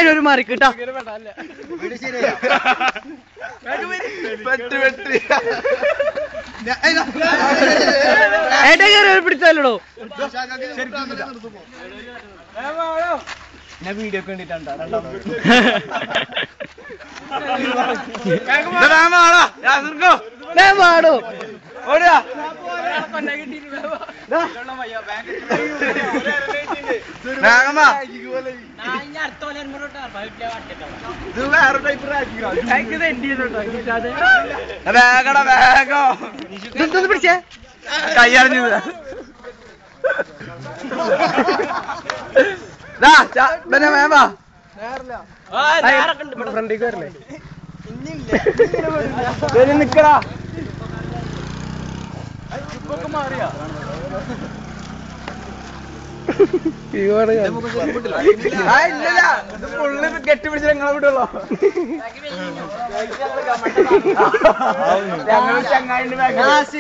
ഒരു മാറി കിട്ടാ പിടിച്ചാലോ ഞാൻ വീഡിയോ ഒക്കെ വേണ്ടിട്ടാണ്ടോ ഓടാ പിടിച്ചേ കയ്യറിഞ്ഞു ഫ്രണ്ടിക്ക് വരല്ലേ നിക്കടാ മാറിയാ കെട്ടി പിടിച്ച് ഞങ്ങളെ വിടുള്ളൂ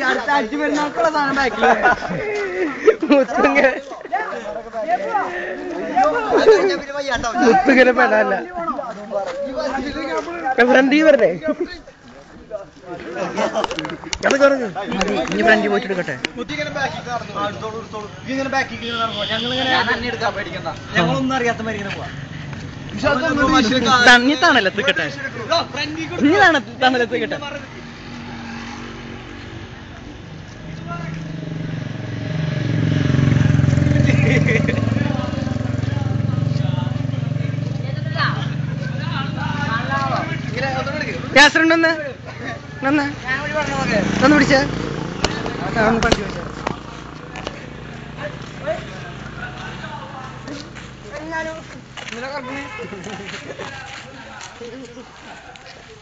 അടുത്ത അടിച്ചു വരുന്നോക്കുള്ള സാധനം ബാക്കില് മുത്തുങ്ങനെ പെടാല്ല ഫ്രണ്ടി വരണേ ഇനി ഫ്രണ്ടി പോയിട്ട് എടുക്കട്ടെ ഞങ്ങളൊന്നും അറിയാത്ത മാതിരി തണ്ണി തണലെത്തിക്കട്ടെ ഇനി തണലെത്തിക്കട്ടെ ഗ്യാസുണ്ടോന്ന് ഒന്ന് പിടിച്ചേ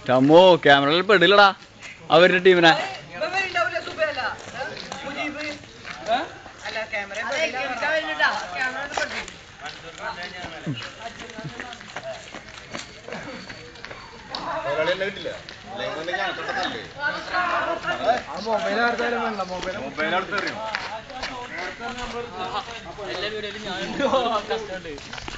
ചമ്മോ ക്യാമറയിൽ പെടില്ലടാ അവരുടെ ടീമിനെ മൊബൈൽ